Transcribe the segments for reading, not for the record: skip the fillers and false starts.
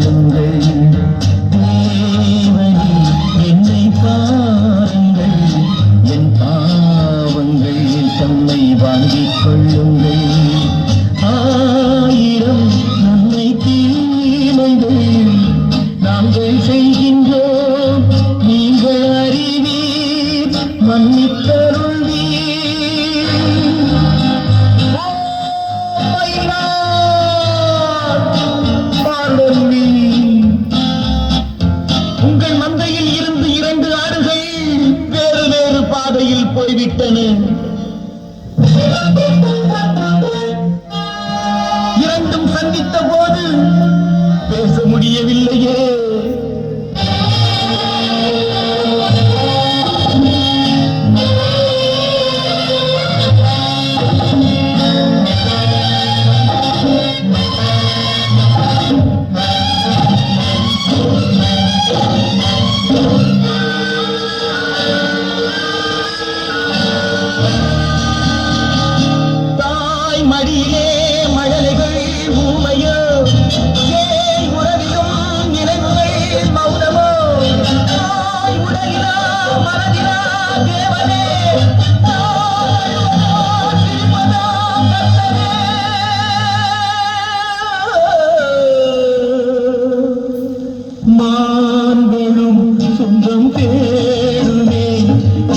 கொள்ளுங்கள். தேவனே என்னை பாருங்கள், என் பாவங்கள் தம்மை வாங்கிக் கொள்ளுங்கள். ஆயிரம் நன்மை தீமைகள் நாங்கள் செய்கின்றோம், நீங்கள் அறிவீர், மன்னித்தருள்வீர். உங்கள் மந்தையில் இருந்து 2 ஆடுகள் வேறு வேறு பாதையில் போய்விட்டன. இரண்டும் சந்தித்த போது பேச முடியவில்லையே. மடியிலே மழலைகள் ஊமையோ, ஏய் உறவிலும் நினைவுகள் மௌனமோ, தாய் உடலிலா மனதிலா தேவனே, சிரிப்பதா கர்த்தரே. மான்களும் சொந்தம் தேடுமே,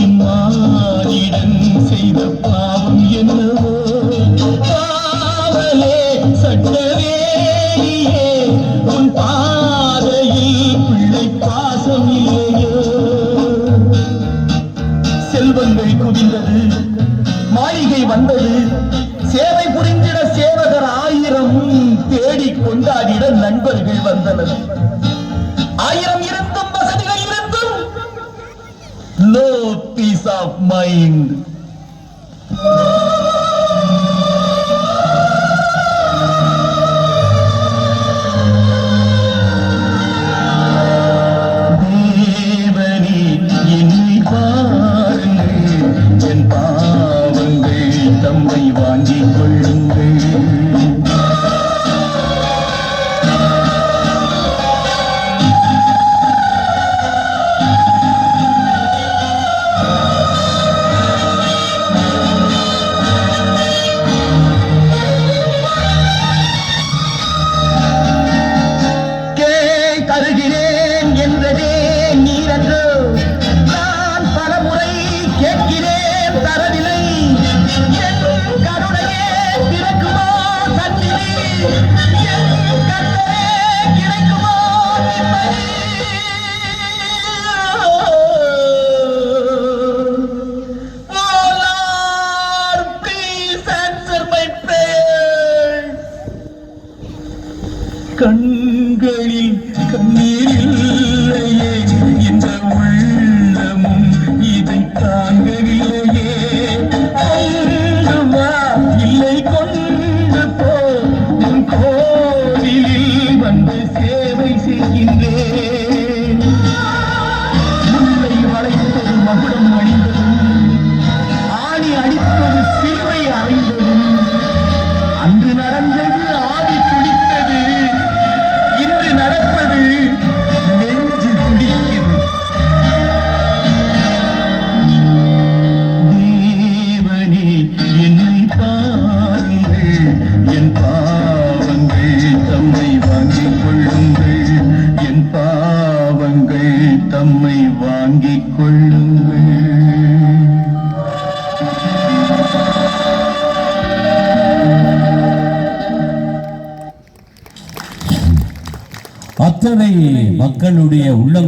இம்மானிடன் செய்த பாவம் என்னவோ. சட்டவேலியே உன் பாதையில் பிள்ளை பாசம் இல்லையோ. செல்வங்கள் குவிந்தது, மாளிகை வந்தது, சேவை புரிந்திட சேவகர் 1000 தேடி கொண்டாடிட நண்பர்கள் வந்தனர். 1000 இருந்தும் வசதிகள் இருந்தும் no peace of mind. என்னை பாருங்கள், என் பாவங்கள் தம்மை வாங்கிக் கொள்ளுங்கள். தருகிறேன் என்றதே நீரன்றோ, நான் பலமுறை கேட்கிறேன் தரவில்லை. என் கருணையே திறக்குமா கண்ணிலே, என் கர்த்தரே கிடைக்குமா நிம்மதி. Oh Lord, please answer my prayer. கண்களில் கண்ணீர் இல்லையே, இந்த உள்ளமும் இதை தாங்கவில்லையே. கொண்டு வா, இல்லை கொண்டு போ, உன் கோவிலில் வந்து சேவை செய்கின்றேன். முல்லை வளைத்தது மகுடம் அணிந்ததும், ஆணி அடித்தது சிலுவை அறைந்ததும், அன்று நடந்தது ஆவி துடித்தது, இன்று நடப்பது நெஞ்சு துடிக்கிறது. தேவனே என்னை பாருங்கள், என் பாவங்கள் தம்மை வாங்கிக் கொள்ளுங்கள். என் பாவங்கள் தம்மை வாங்கிக் கொள்ளுங்கள். அத்தனை மக்களுடைய உள்ளம்